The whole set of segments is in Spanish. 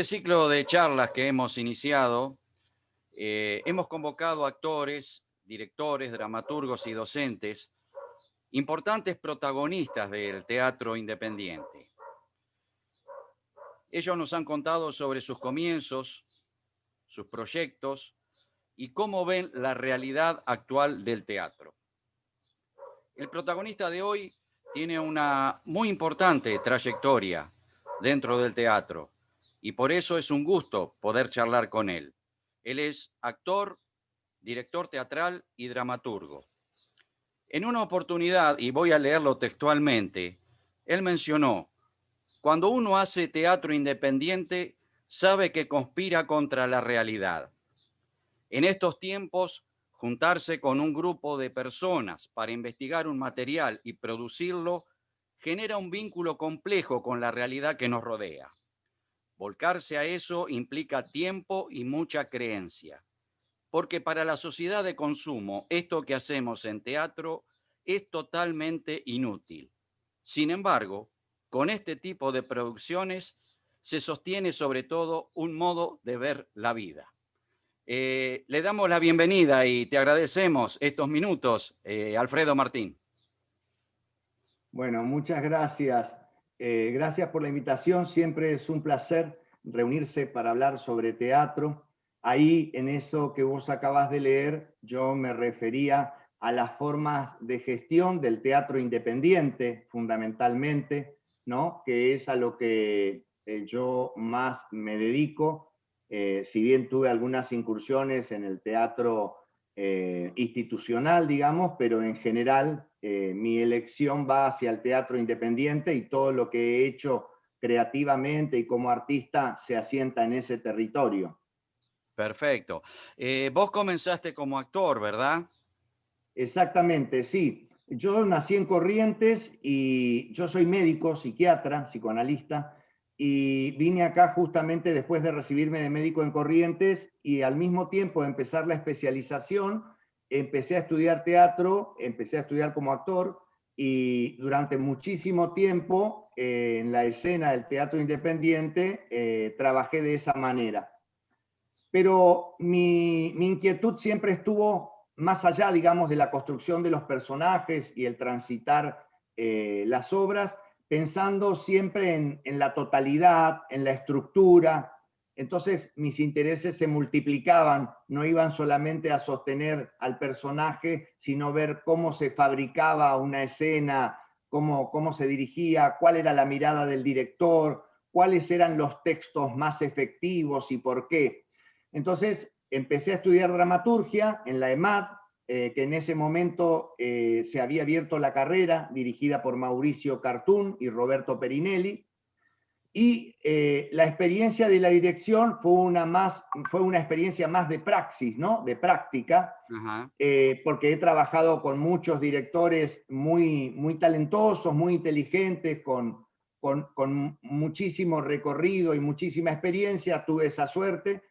ciclo de charlas que hemos iniciado, hemos convocado actores, directores, dramaturgos y docentes, importantes protagonistas del teatro independiente. Ellos nos han contado sobre sus comienzos, sus proyectos y cómo ven la realidad actual del teatro. El protagonista de hoy tiene una muy importante trayectoria dentro del teatro y por eso es un gusto poder charlar con él. Él es actor, director teatral y dramaturgo. En una oportunidad, y voy a leerlo textualmente, él mencionó: cuando uno hace teatro independiente, sabe que conspira contra la realidad. En estos tiempos, juntarse con un grupo de personas para investigar un material y producirlo genera un vínculo complejo con la realidad que nos rodea. Volcarse a eso implica tiempo y mucha creencia, porque para la sociedad de consumo, esto que hacemos en teatro es totalmente inútil. Sin embargo, con este tipo de producciones se sostiene sobre todo un modo de ver la vida. Le damos la bienvenida y te agradecemos estos minutos, Alfredo Martín. Bueno, muchas gracias. Gracias por la invitación. Siempre es un placer reunirse para hablar sobre teatro. Ahí, en eso que vos acabas de leer, yo me refería a las formas de gestión del teatro independiente, fundamentalmente, ¿no? Que es a lo que yo más me dedico. Si bien tuve algunas incursiones en el teatro institucional, digamos, pero en general mi elección va hacia el teatro independiente y todo lo que he hecho creativamente y como artista se asienta en ese territorio. Perfecto. Vos comenzaste como actor, ¿verdad? Exactamente, sí. Yo nací en Corrientes y yo soy médico, psiquiatra, psicoanalista, y vine acá justamente después de recibirme de médico en Corrientes y al mismo tiempo de empezar la especialización, empecé a estudiar teatro, empecé a estudiar como actor y durante muchísimo tiempo en la escena del teatro independiente trabajé de esa manera. Pero mi inquietud siempre estuvo más allá, digamos, de la construcción de los personajes y el transitar las obras, pensando siempre en la totalidad, en la estructura. Entonces mis intereses se multiplicaban, no iban solamente a sostener al personaje, sino ver cómo se fabricaba una escena, cómo se dirigía, cuál era la mirada del director, cuáles eran los textos más efectivos y por qué. Entonces empecé a estudiar dramaturgia en la EMAD, que en ese momento se había abierto la carrera, dirigida por Mauricio Cartún y Roberto Perinelli, y la experiencia de la dirección fue una experiencia más de praxis, ¿no? De práctica, porque he trabajado con muchos directores muy talentosos, muy inteligentes, con muchísimo recorrido y muchísima experiencia, tuve esa suerte.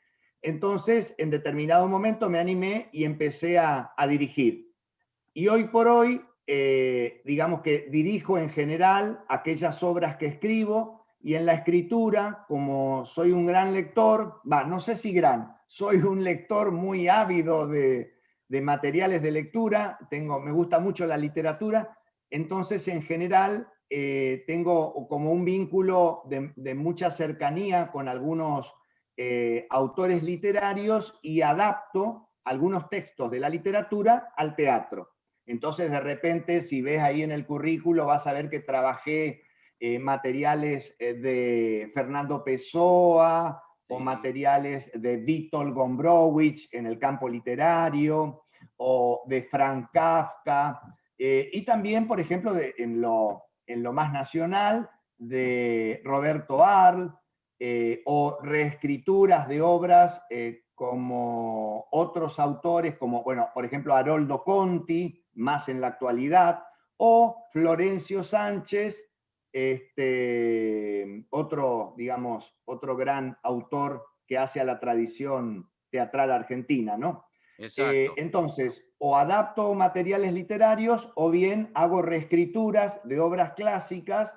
Entonces, en determinado momento me animé y empecé a dirigir. Y hoy por hoy, digamos que dirijo en general aquellas obras que escribo, y en la escritura, como soy un gran lector, no sé si gran, soy un lector muy ávido de materiales de lectura, me gusta mucho la literatura, entonces en general tengo como un vínculo de mucha cercanía con algunos autores literarios y adapto algunos textos de la literatura al teatro. Entonces, de repente, si ves ahí en el currículo, vas a ver que trabajé materiales de Fernando Pessoa o materiales de Witold Gombrowicz en el campo literario o de Franz Kafka y también, por ejemplo, en lo más nacional de Roberto Arlt o reescrituras de obras como otros autores, como, bueno, por ejemplo, Haroldo Conti, más en la actualidad, o Florencio Sánchez, otro gran autor que hace a la tradición teatral argentina, ¿no? Exacto. Entonces, o adapto materiales literarios o bien hago reescrituras de obras clásicas,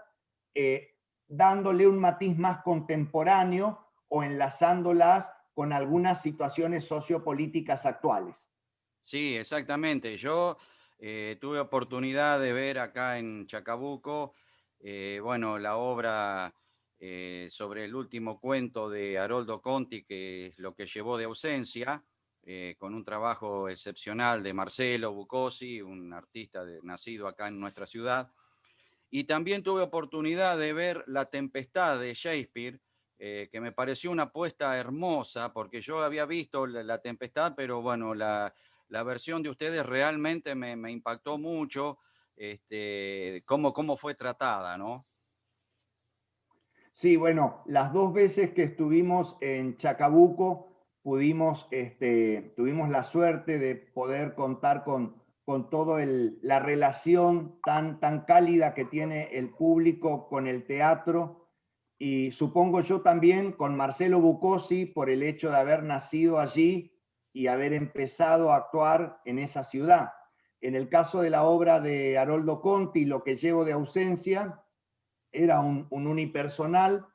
dándole un matiz más contemporáneo o enlazándolas con algunas situaciones sociopolíticas actuales. Sí, exactamente. Yo tuve oportunidad de ver acá en Chacabuco, bueno, la obra sobre el último cuento de Haroldo Conti, que es Lo que llevó de ausencia, con un trabajo excepcional de Marcelo Bucosi, un artista nacido acá en nuestra ciudad. Y también tuve oportunidad de ver La Tempestad de Shakespeare, que me pareció una apuesta hermosa, porque yo había visto La Tempestad, pero bueno, la versión de ustedes realmente me impactó mucho, cómo fue tratada, ¿no? Sí, bueno, las dos veces que estuvimos en Chacabuco tuvimos la suerte de poder contar con toda la relación tan cálida que tiene el público con el teatro, y supongo yo también con Marcelo Bucosi por el hecho de haber nacido allí y haber empezado a actuar en esa ciudad. En el caso de la obra de Haroldo Conti, Lo que llevo de ausencia, era un unipersonal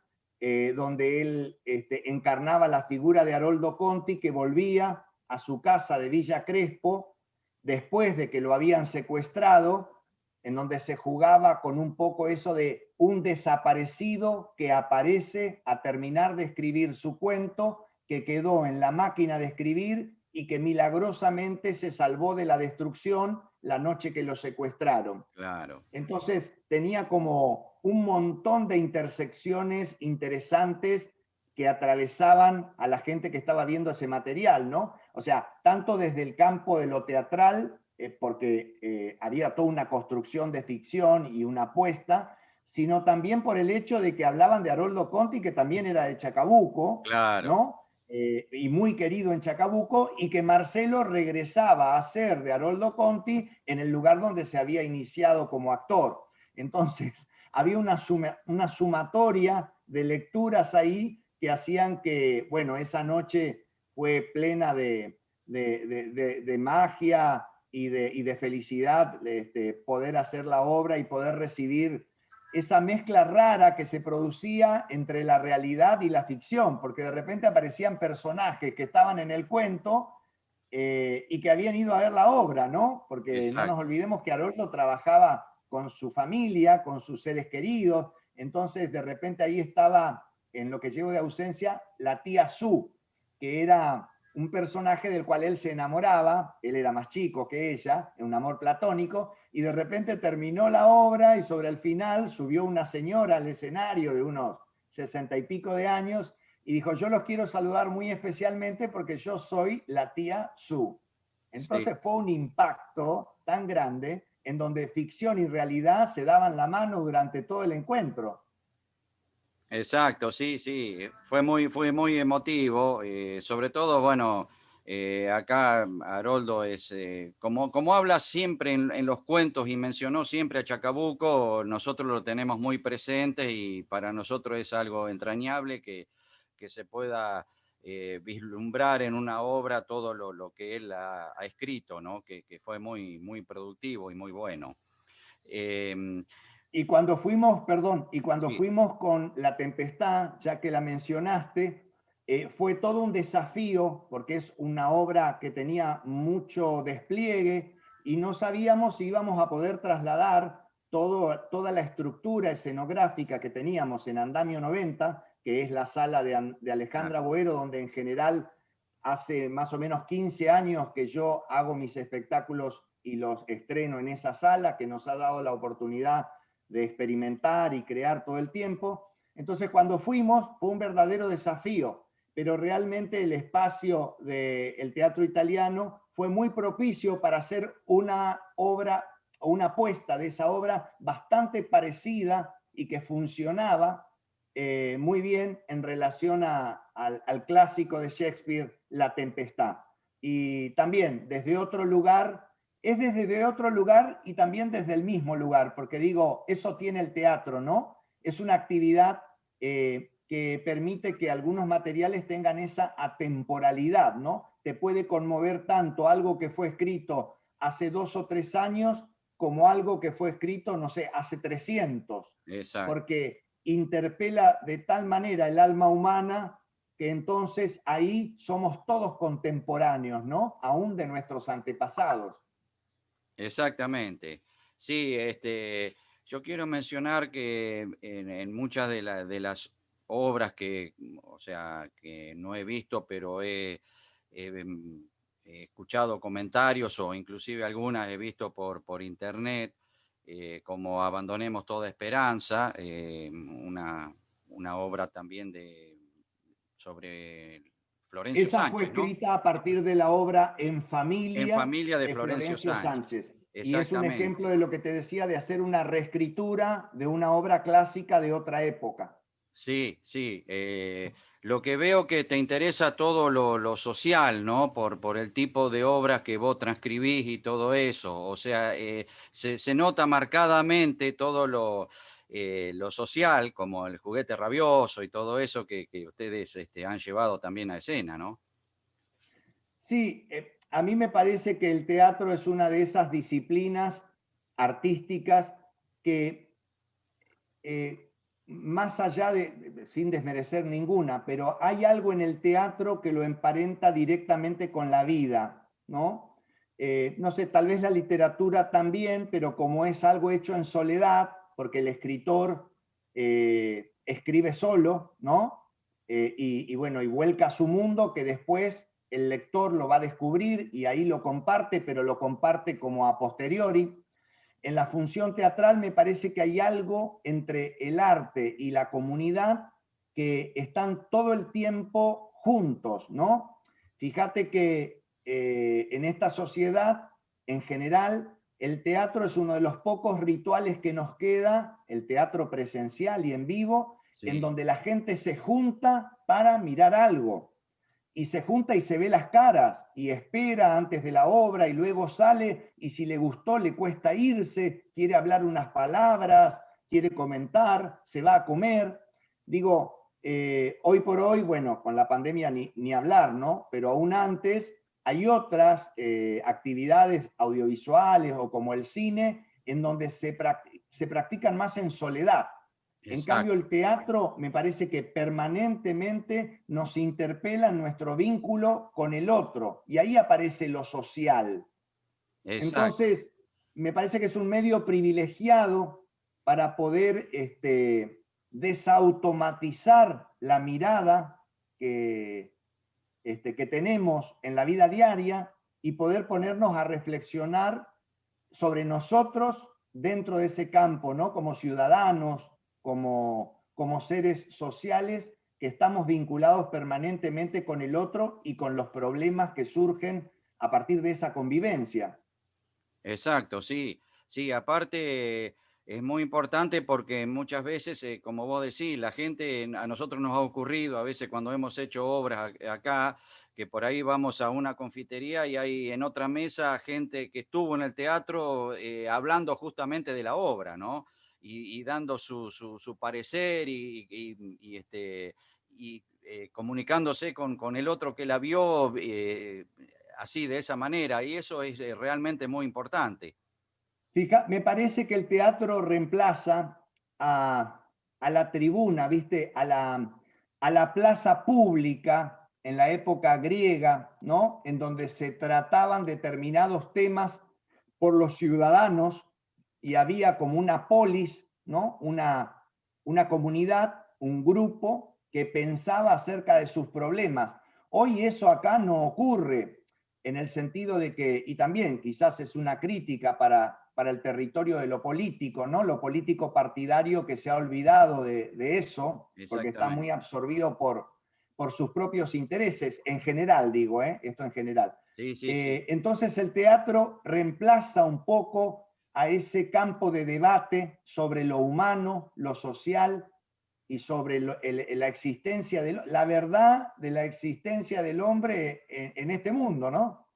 donde él encarnaba la figura de Haroldo Conti, que volvía a su casa de Villa Crespo después de que lo habían secuestrado, en donde se jugaba con un poco eso de un desaparecido que aparece a terminar de escribir su cuento, que quedó en la máquina de escribir y que milagrosamente se salvó de la destrucción la noche que lo secuestraron. Claro. Entonces tenía como un montón de intersecciones interesantes que atravesaban a la gente que estaba viendo ese material, ¿no? O sea, tanto desde el campo de lo teatral, porque había toda una construcción de ficción y una apuesta, sino también por el hecho de que hablaban de Haroldo Conti, que también era de Chacabuco, Claro. ¿no? Y muy querido en Chacabuco, y que Marcelo regresaba a ser de Haroldo Conti en el lugar donde se había iniciado como actor. Entonces, había una sumatoria de lecturas ahí que hacían que, bueno, esa noche fue plena de magia y de felicidad, poder hacer la obra y poder recibir esa mezcla rara que se producía entre la realidad y la ficción, porque de repente aparecían personajes que estaban en el cuento y que habían ido a ver la obra, ¿no? Porque no nos Exacto. olvidemos que Haroldo trabajaba con su familia, con sus seres queridos, entonces de repente ahí estaba, en Lo que llevo de ausencia, la tía Su, que era un personaje del cual él se enamoraba, él era más chico que ella, un amor platónico, y de repente terminó la obra y sobre el final subió una señora al escenario de unos 60 y pico de años y dijo: yo los quiero saludar muy especialmente porque yo soy la tía Su. Sí. Entonces fue un impacto tan grande en donde ficción y realidad se daban la mano durante todo el encuentro. Exacto, sí, sí, fue muy emotivo, sobre todo, bueno, acá Haroldo es, como habla siempre en los cuentos y mencionó siempre a Chacabuco, nosotros lo tenemos muy presente y para nosotros es algo entrañable que se pueda vislumbrar en una obra todo lo que él ha escrito, ¿no? Que fue muy productivo y muy bueno. Em, Y cuando fuimos, perdón, y cuando sí, fuimos con La Tempestad, ya que la mencionaste, fue todo un desafío porque es una obra que tenía mucho despliegue y no sabíamos si íbamos a poder trasladar toda la estructura escenográfica que teníamos en Andamio 90, que es la sala de claro. Alejandra Boero, donde en general hace más o menos 15 años que yo hago mis espectáculos y los estreno en esa sala, que nos ha dado la oportunidad de experimentar y crear todo el tiempo. Entonces, cuando fuimos, fue un verdadero desafío, pero realmente el espacio del teatro italiano fue muy propicio para hacer una obra o una apuesta de esa obra bastante parecida y que funcionaba muy bien en relación al clásico de Shakespeare, La Tempestad. Y también desde otro lugar, es desde otro lugar y también desde el mismo lugar, porque digo, eso tiene el teatro, ¿no? Es una actividad que permite que algunos materiales tengan esa atemporalidad, ¿no? Te puede conmover tanto algo que fue escrito hace 2 o 3 años como algo que fue escrito, no sé, hace 300, Exacto. porque interpela de tal manera el alma humana que entonces ahí somos todos contemporáneos, ¿no? Aún de nuestros antepasados. Exactamente. Sí, yo quiero mencionar que en muchas de las obras que, o sea, que no he visto, pero he escuchado comentarios o inclusive algunas he visto por internet, como Abandonemos toda esperanza, una obra también sobre Florencio Esa fue Sánchez, ¿no? escrita a partir de la obra En En familia familia de de Florencio Florencio Sánchez. Sánchez. Y es un ejemplo Exactamente. de lo que te decía de hacer una reescritura de una obra clásica de otra época. Sí, sí. Lo que veo que te interesa todo lo social, ¿no? Por el tipo de obras que vos transcribís y todo eso. O sea, se nota marcadamente todo lo social, como el juguete rabioso y todo eso que ustedes han llevado también a escena, ¿no? Sí, a mí me parece que el teatro es una de esas disciplinas artísticas que más allá sin desmerecer ninguna, pero hay algo en el teatro que lo emparenta directamente con la vida, ¿no? No sé, tal vez la literatura también, pero como es algo hecho en soledad, porque el escritor escribe solo, ¿no? Y bueno, y vuelca a su mundo que después el lector lo va a descubrir y ahí lo comparte, pero lo comparte como a posteriori. En la función teatral me parece que hay algo entre el arte y la comunidad que están todo el tiempo juntos, ¿no? Fíjate que en esta sociedad, en general, el teatro es uno de los pocos rituales que nos queda, el teatro presencial y en vivo, en Sí, donde la gente se junta para mirar algo y se junta y se ve las caras y espera antes de la obra y luego sale y si le gustó le cuesta irse, quiere hablar unas palabras, quiere comentar, se va a comer. Digo, hoy por hoy, bueno, con la pandemia ni hablar, ¿no? Pero aún antes hay otras actividades audiovisuales o como el cine en donde se practican más en soledad. En cambio, exacto, el teatro me parece que permanentemente nos interpela en nuestro vínculo con el otro y ahí aparece lo social. exacto. Entonces, me parece que es un medio privilegiado para poder desautomatizar la mirada que tenemos en la vida diaria y poder ponernos a reflexionar sobre nosotros dentro de ese campo, ¿no? Como ciudadanos, como seres sociales que estamos vinculados permanentemente con el otro y con los problemas que surgen a partir de esa convivencia. Exacto, sí, sí, aparte es muy importante porque muchas veces, como vos decís, la gente, a nosotros nos ha ocurrido a veces cuando hemos hecho obras acá, que por ahí vamos a una confitería y hay en otra mesa gente que estuvo en el teatro hablando justamente de la obra, ¿no? Y dando su parecer y comunicándose con el otro que la vio así, de esa manera, y eso es realmente muy importante. Me parece que el teatro reemplaza a la tribuna, ¿viste? A la plaza pública en la época griega, ¿no? En donde se trataban determinados temas por los ciudadanos y había como una polis, ¿no? Una comunidad, un grupo que pensaba acerca de sus problemas. Hoy eso acá no ocurre en el sentido de que, y también quizás es una crítica para el territorio de lo político, ¿no? Lo político partidario que se ha olvidado de eso, porque está muy Exactamente. absorbido por sus propios intereses, en general digo, esto en general. Sí, sí, sí. Entonces el teatro reemplaza un poco a ese campo de debate sobre lo humano, lo social y sobre la existencia la verdad de la existencia del hombre en este mundo, ¿no?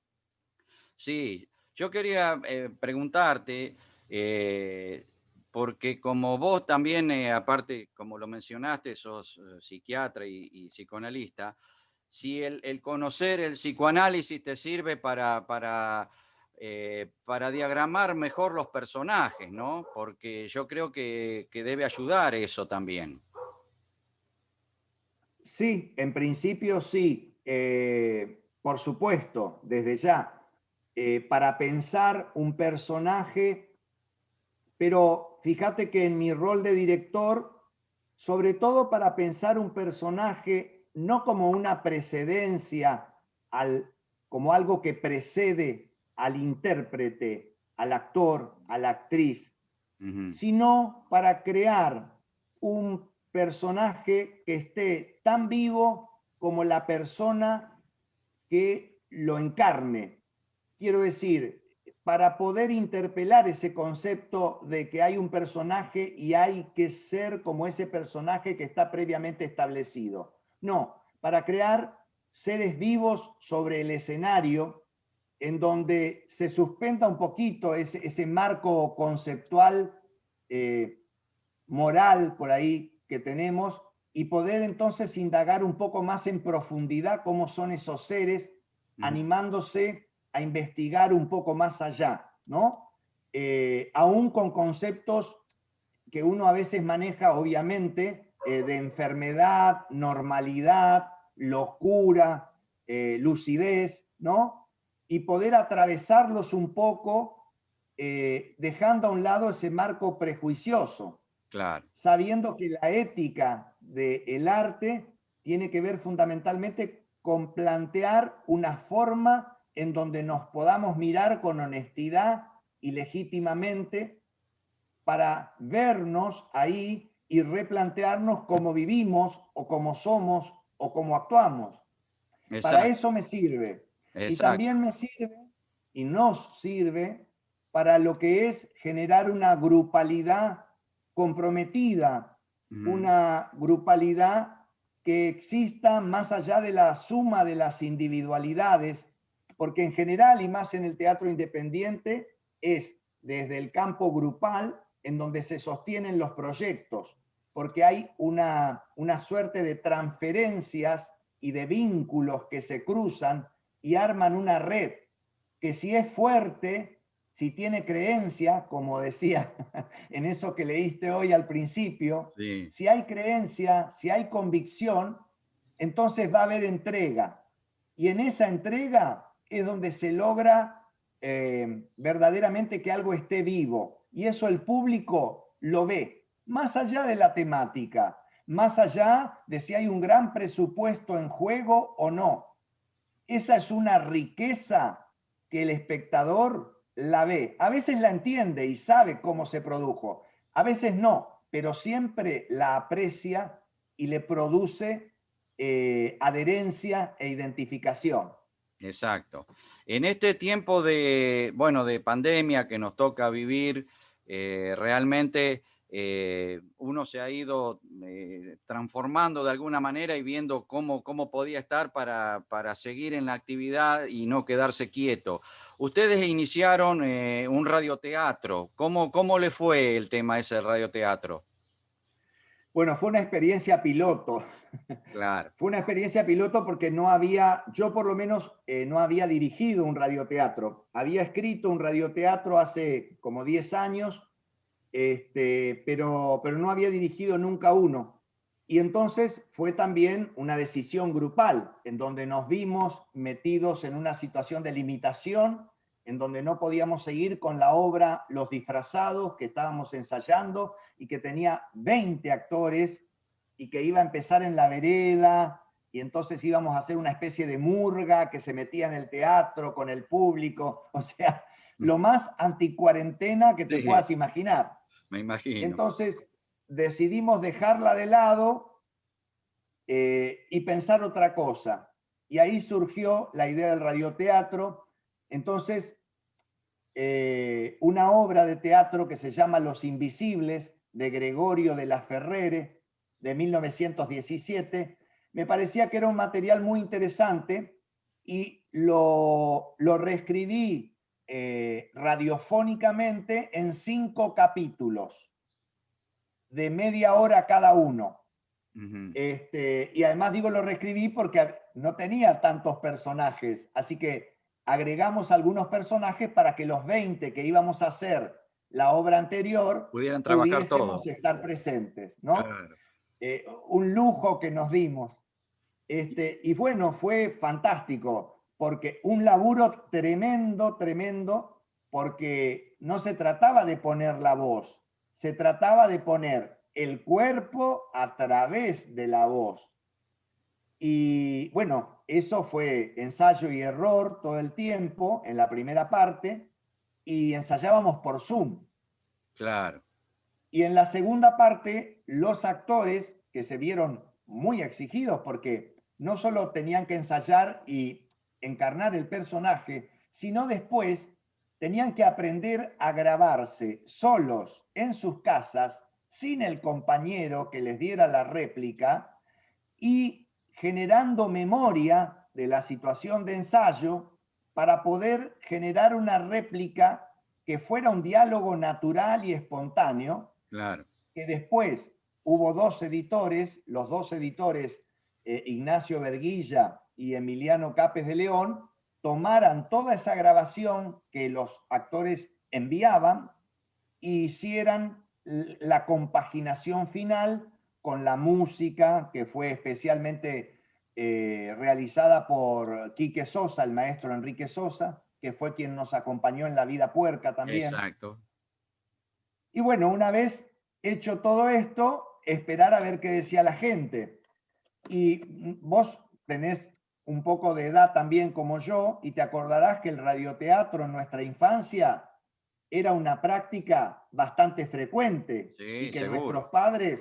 Sí, yo quería preguntarte, porque como vos también, aparte, como lo mencionaste, sos psiquiatra y psicoanalista, si el conocer el psicoanálisis te sirve para diagramar mejor los personajes, ¿no? Porque yo creo que debe ayudar eso también. Sí, en principio sí. Por supuesto, desde ya. Para pensar un personaje, pero fíjate que en mi rol de director, sobre todo para pensar un personaje no como una precedencia, como algo que precede al intérprete, al actor, a la actriz, sino para crear un personaje que esté tan vivo como la persona que lo encarne. Quiero decir, para poder interpelar ese concepto de que hay un personaje y hay que ser como ese personaje que está previamente establecido. No, para crear seres vivos sobre el escenario en donde se suspenda un poquito ese marco conceptual, moral por ahí que tenemos y poder entonces indagar un poco más en profundidad cómo son esos seres, animándose a investigar un poco más allá, ¿no? Aún con conceptos que uno a veces maneja, obviamente, de enfermedad, normalidad, locura, lucidez, ¿no? Y poder atravesarlos un poco, dejando a un lado ese marco prejuicioso. Claro. Sabiendo que la ética del arte tiene que ver fundamentalmente con plantear una forma en donde nos podamos mirar con honestidad y legítimamente para vernos ahí y replantearnos cómo vivimos o cómo somos o cómo actuamos. Para Exacto, eso me sirve. Y exacto. también me sirve y nos sirve para lo que es generar una grupalidad comprometida, una grupalidad que exista más allá de la suma de las individualidades, porque en general y más en el teatro independiente es desde el campo grupal en donde se sostienen los proyectos, porque hay una suerte de transferencias y de vínculos que se cruzan y arman una red que si es fuerte, si tiene creencia, como decía en eso que leíste hoy al principio, Sí. si hay creencia, si hay convicción, entonces va a haber entrega. Y en esa entrega es donde se logra verdaderamente que algo esté vivo. Y eso el público lo ve, más allá de la temática, más allá de si hay un gran presupuesto en juego o no. Esa es una riqueza que el espectador la ve. A veces la entiende y sabe cómo se produjo, a veces no, pero siempre la aprecia y le produce adherencia e identificación. Exacto. En este tiempo de, bueno, de pandemia que nos toca vivir, realmente uno se ha ido transformando de alguna manera y viendo cómo podía estar para seguir en la actividad y no quedarse quieto. Ustedes iniciaron un radioteatro. ¿Cómo le fue el tema ese radioteatro? Bueno, fue una experiencia piloto. Claro. Fue una experiencia piloto porque no había, yo por lo menos no había dirigido un radioteatro. Había escrito un radioteatro hace como 10 años, pero no había dirigido nunca uno. Y entonces fue también una decisión grupal, en donde nos vimos metidos en una situación de limitación, en donde no podíamos seguir con la obra Los Disfrazados, que estábamos ensayando y que tenía 20 actores y que iba a empezar en la vereda, y entonces íbamos a hacer una especie de murga que se metía en el teatro con el público, o sea, lo más anticuarentena que te Sí, puedas imaginar. me imagino. Entonces decidimos dejarla de lado y pensar otra cosa. Y ahí surgió la idea del radioteatro. Entonces, una obra de teatro que se llama Los Invisibles, de Gregorio de la Ferrere, de 1917, me parecía que era un material muy interesante y lo reescribí radiofónicamente en 5 capítulos de media hora cada uno. Y además digo lo reescribí porque no tenía tantos personajes, así que agregamos algunos personajes para que los 20 que íbamos a hacer la obra anterior Pudieran trabajar pudiésemos todos. estar presentes, ¿no? Claro. Un lujo que nos dimos. Y bueno, fue fantástico, porque un laburo tremendo, tremendo, porque no se trataba de poner la voz, se trataba de poner el cuerpo a través de la voz. Y bueno, eso fue ensayo y error todo el tiempo en la primera parte, y ensayábamos por Zoom. Claro. Y en la segunda parte, los actores que se vieron muy exigidos porque no solo tenían que ensayar y encarnar el personaje, sino después tenían que aprender a grabarse solos en sus casas, sin el compañero que les diera la réplica y generando memoria de la situación de ensayo para poder generar una réplica que fuera un diálogo natural y espontáneo, Claro. que después hubo dos editores, los dos editores, Ignacio Verguilla y Emiliano Capes de León, tomaran toda esa grabación que los actores enviaban e hicieran la compaginación final con la música, que fue especialmente realizada por Quique Sosa, el maestro Enrique Sosa, que fue quien nos acompañó en La Vida Puerca también. Exacto. Y bueno, una vez hecho todo esto, esperar a ver qué decía la gente. Y vos tenés un poco de edad también como yo, y te acordarás que el radioteatro en nuestra infancia era una práctica bastante frecuente y Sí, que seguro. nuestros padres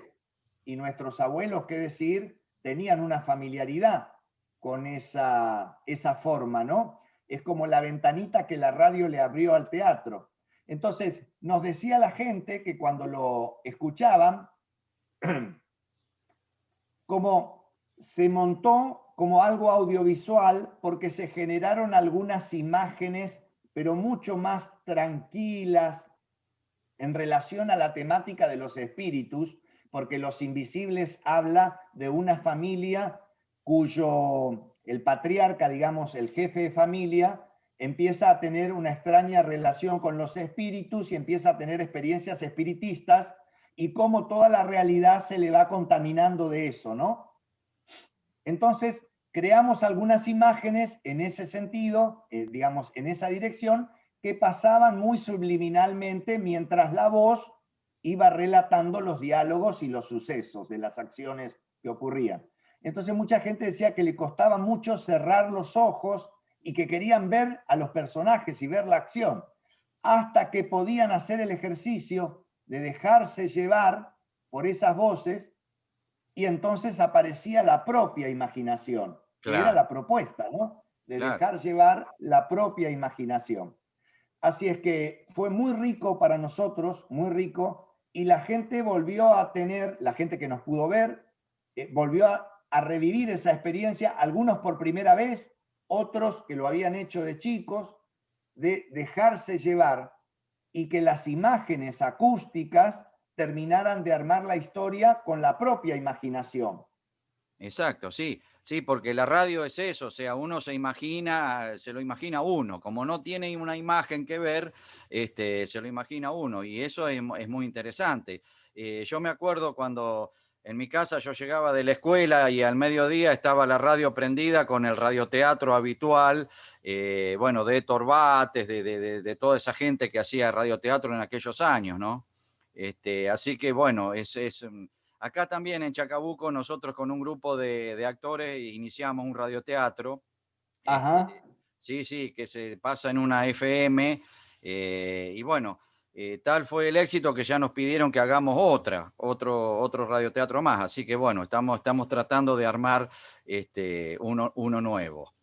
y nuestros abuelos, qué decir, tenían una familiaridad con esa forma, ¿no? Es como la ventanita que la radio le abrió al teatro. Entonces, nos decía la gente que cuando lo escuchaban, como se montó como algo audiovisual porque se generaron algunas imágenes, pero mucho más tranquilas en relación a la temática de los espíritus, porque Los Invisibles habla de una familia cuyo el patriarca, digamos, el jefe de familia, empieza a tener una extraña relación con los espíritus y empieza a tener experiencias espiritistas y cómo toda la realidad se le va contaminando de eso, ¿no? Entonces, creamos algunas imágenes en ese sentido, digamos, en esa dirección, que pasaban muy subliminalmente mientras la voz iba relatando los diálogos y los sucesos de las acciones que ocurrían. Entonces mucha gente decía que le costaba mucho cerrar los ojos y que querían ver a los personajes y ver la acción, hasta que podían hacer el ejercicio de dejarse llevar por esas voces y entonces aparecía la propia imaginación, que era Claro, la propuesta, ¿no? De claro. dejar llevar la propia imaginación. Así es que fue muy rico para nosotros, muy rico, y la gente volvió a tener, la gente que nos pudo ver, volvió a revivir esa experiencia, algunos por primera vez, otros que lo habían hecho de chicos, de dejarse llevar y que las imágenes acústicas terminaran de armar la historia con la propia imaginación. Exacto, sí, sí, porque la radio es eso, o sea, uno se imagina, se lo imagina uno, como no tiene una imagen que ver, se lo imagina uno, y eso es muy interesante. Yo me acuerdo cuando en mi casa yo llegaba de la escuela y al mediodía estaba la radio prendida con el radioteatro habitual, bueno, de Héctor Bates, de toda esa gente que hacía radioteatro en aquellos años, ¿no? Así que bueno, acá también en Chacabuco nosotros con un grupo de actores iniciamos un radioteatro. Ajá. Sí, sí, que se pasa en una FM. Y bueno, tal fue el éxito que ya nos pidieron que hagamos otro radioteatro más. Así que bueno, estamos tratando de armar uno nuevo.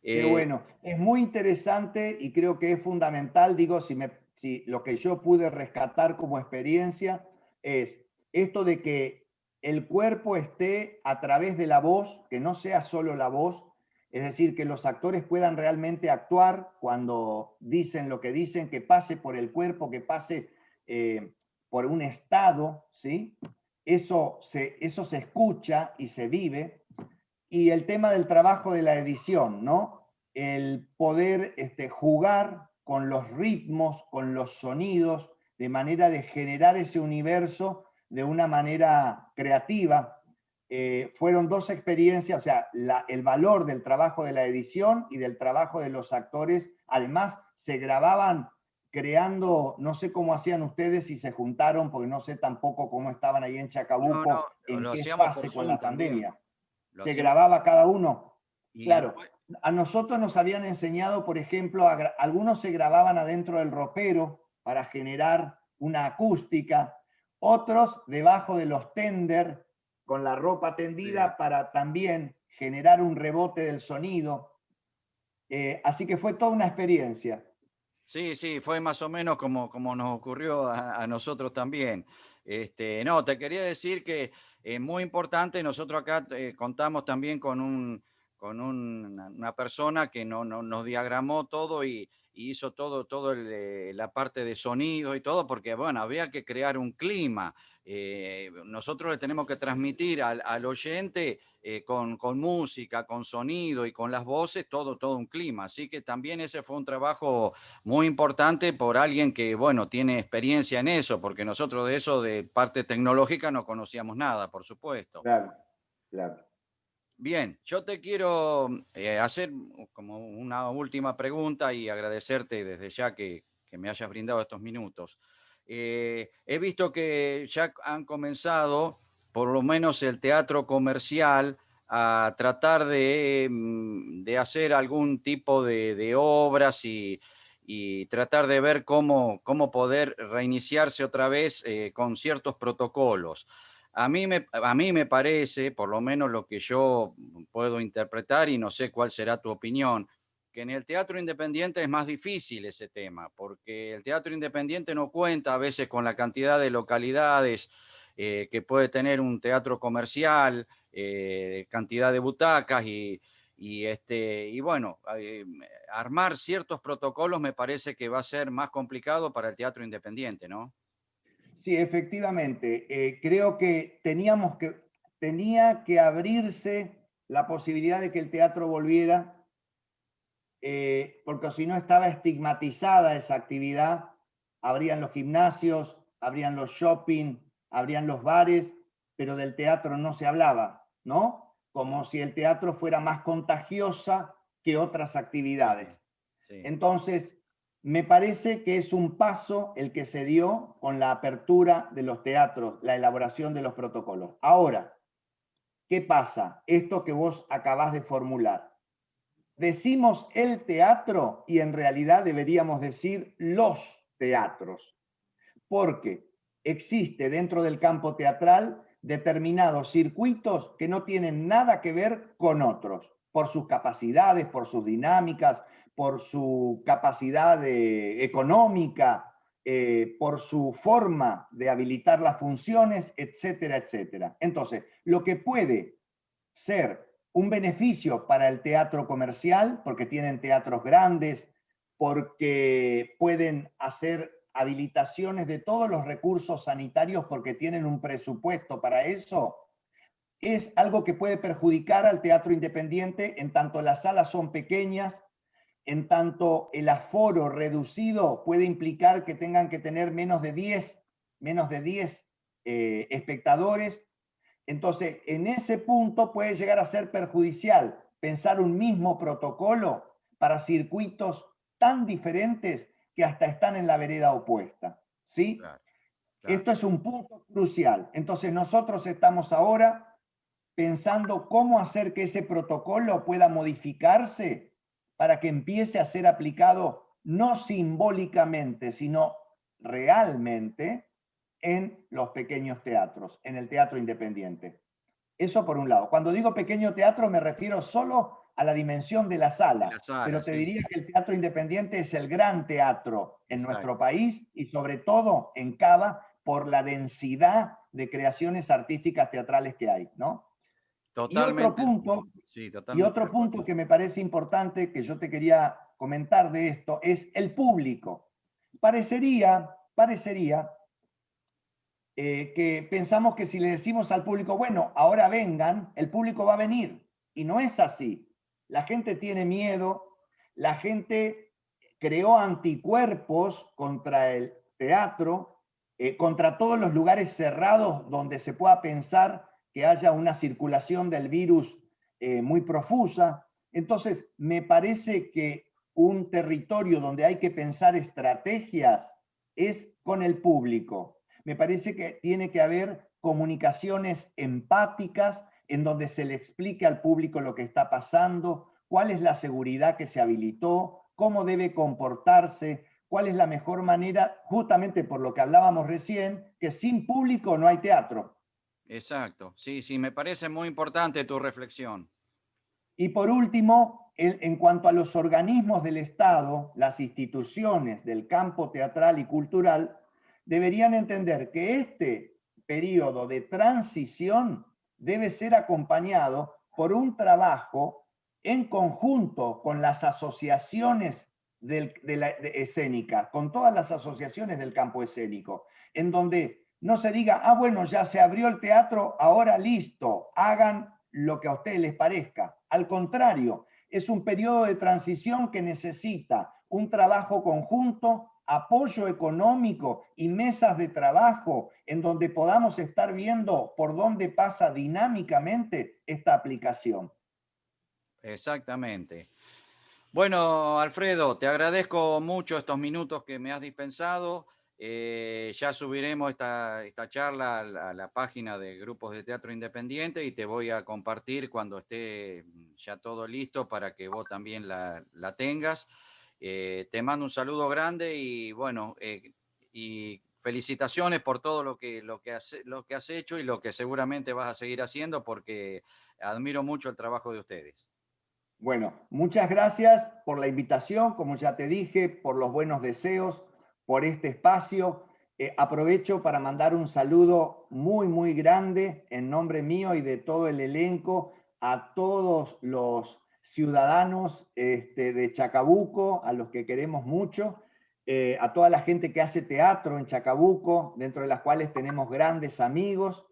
Qué Eh, bueno. Es muy interesante y creo que es fundamental, digo, si lo que yo pude rescatar como experiencia es esto de que el cuerpo esté a través de la voz, que no sea solo la voz, es decir, que los actores puedan realmente actuar cuando dicen lo que dicen, que pase por el cuerpo, que pase por un estado, ¿sí? Eso se escucha y se vive. Y el tema del trabajo de la edición, ¿no? El poder jugar con los ritmos, con los sonidos, de manera de generar ese universo de una manera creativa. fueron dos experiencias, o sea, el valor del trabajo de la edición y del trabajo de los actores. Además, se grababan creando, no sé cómo hacían ustedes si se juntaron, porque no sé tampoco cómo estaban ahí en No, no, Chacabuco, en lo qué hacíamos por fase con Zoom la también. pandemia. Lo Se hacíamos grababa cada uno. y Claro, después, a nosotros nos habían enseñado, por ejemplo, algunos se grababan adentro del ropero para generar una acústica, otros debajo de los tender con la ropa tendida para también generar un rebote del sonido. Así que fue toda una experiencia. sí, sí, fue más o menos como nos ocurrió a nosotros también. No, te quería decir que es muy importante, nosotros acá contamos también con una persona que nos diagramó todo y hizo todo la parte de sonido y todo, porque bueno, había que crear un clima. Nosotros le tenemos que transmitir al oyente con música, con sonido y con las voces, todo un clima. Así que también ese fue un trabajo muy importante por alguien que, bueno, tiene experiencia en eso, porque nosotros de eso, de parte tecnológica, no conocíamos nada, por supuesto. Claro, claro. Bien, yo te quiero hacer como una última pregunta y agradecerte desde ya que me hayas brindado estos minutos. He visto que ya han comenzado, por lo menos el teatro comercial, a tratar de hacer algún tipo de obras y tratar de ver cómo poder reiniciarse otra vez con ciertos protocolos. A mí me parece, por lo menos lo que yo puedo interpretar, y no sé cuál será tu opinión, que en el teatro independiente es más difícil ese tema, porque el teatro independiente no cuenta a veces con la cantidad de localidades que puede tener un teatro comercial, cantidad de butacas y bueno, armar ciertos protocolos me parece que va a ser más complicado para el teatro independiente, ¿no? Sí, efectivamente. Creo que tenía que abrirse la posibilidad de que el teatro volviera, porque si no estaba estigmatizada esa actividad, habrían los gimnasios, habrían los shopping, habrían los bares, pero del teatro no se hablaba, ¿no? Como si el teatro fuera más contagiosa que otras actividades. Sí, sí. Entonces, me parece que es un paso el que se dio con la apertura de los teatros, la elaboración de los protocolos. Ahora, ¿qué pasa? Esto que vos acabás de formular. Decimos el teatro y en realidad deberíamos decir los teatros, porque existe dentro del campo teatral determinados circuitos que no tienen nada que ver con otros, por sus capacidades, por sus dinámicas, por su capacidad económica, por su forma de habilitar las funciones, etcétera, etcétera. Entonces, lo que puede ser un beneficio para el teatro comercial, porque tienen teatros grandes, porque pueden hacer habilitaciones de todos los recursos sanitarios porque tienen un presupuesto para eso, es algo que puede perjudicar al teatro independiente en tanto las salas son pequeñas, en tanto el aforo reducido puede implicar que tengan que tener menos de 10 espectadores. Entonces, en ese punto puede llegar a ser perjudicial pensar un mismo protocolo para circuitos tan diferentes que hasta están en la vereda opuesta. ¿Sí? Claro, claro. Esto es un punto crucial. Entonces, nosotros estamos ahora pensando cómo hacer que ese protocolo pueda modificarse para que empiece a ser aplicado no simbólicamente, sino realmente en los pequeños teatros, en el teatro independiente. Eso por un lado. Cuando digo pequeño teatro me refiero solo a la dimensión de la De sala, la sala, pero te sí, diría que el teatro independiente es el gran teatro en nuestro exacto. país y sobre todo en Cava por la densidad de creaciones artísticas teatrales que hay, ¿no? Y otro Totalmente, punto, sí, y totalmente de otro acuerdo. punto que me parece importante que yo te quería comentar de esto es el público. Parecería que pensamos que si le decimos al público, bueno, ahora vengan, el público va a venir. Y no es así. La gente tiene miedo, la gente creó anticuerpos contra el teatro, contra todos los lugares cerrados donde se pueda pensar que haya una circulación del virus muy profusa. Entonces, me parece que un territorio donde hay que pensar estrategias es con el público. Me parece que tiene que haber comunicaciones empáticas en donde se le explique al público lo que está pasando, cuál es la seguridad que se habilitó, cómo debe comportarse, cuál es la mejor manera, justamente por lo que hablábamos recién, que sin público no hay teatro. Exacto, sí, sí, me parece muy importante tu reflexión. Y por último, en cuanto a los organismos del Estado, las instituciones del campo teatral y cultural, deberían entender que este periodo de transición debe ser acompañado por un trabajo en conjunto con las asociaciones escénicas, con todas las asociaciones del campo escénico, en donde no se diga, ah, bueno, ya se abrió el teatro, ahora listo, hagan lo que a ustedes les parezca. Al contrario, es un periodo de transición que necesita un trabajo conjunto, apoyo económico y mesas de trabajo en donde podamos estar viendo por dónde pasa dinámicamente esta aplicación. Exactamente. Bueno, Alfredo, te agradezco mucho estos minutos que me has dispensado. Ya subiremos esta charla a la página de Grupos de Teatro Independiente y te voy a compartir cuando esté ya todo listo para que vos también la tengas. Te mando un saludo grande y bueno, y felicitaciones por todo lo que has hecho y lo que seguramente vas a seguir haciendo porque admiro mucho el trabajo de ustedes. Bueno, muchas gracias por la invitación, como ya te dije, por los buenos deseos, por este espacio. Aprovecho para mandar un saludo muy, muy grande en nombre mío y de todo el elenco a todos los ciudadanos de Chacabuco, a los que queremos mucho, a toda la gente que hace teatro en Chacabuco, dentro de las cuales tenemos grandes amigos.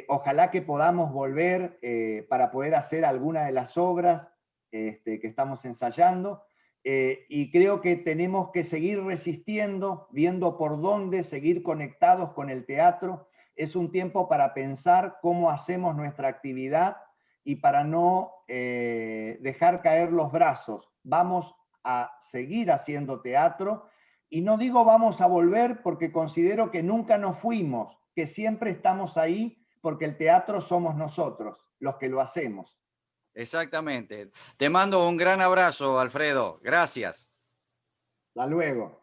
Ojalá que podamos volver para poder hacer alguna de las obras que estamos ensayando. Y creo que tenemos que seguir resistiendo, viendo por dónde seguir conectados con el teatro. Es un tiempo para pensar cómo hacemos nuestra actividad y para no dejar caer los brazos. Vamos a seguir haciendo teatro y no digo vamos a volver porque considero que nunca nos fuimos, que siempre estamos ahí porque el teatro somos nosotros, los que lo hacemos. Exactamente. Te mando un gran abrazo, Alfredo. Gracias. Hasta luego.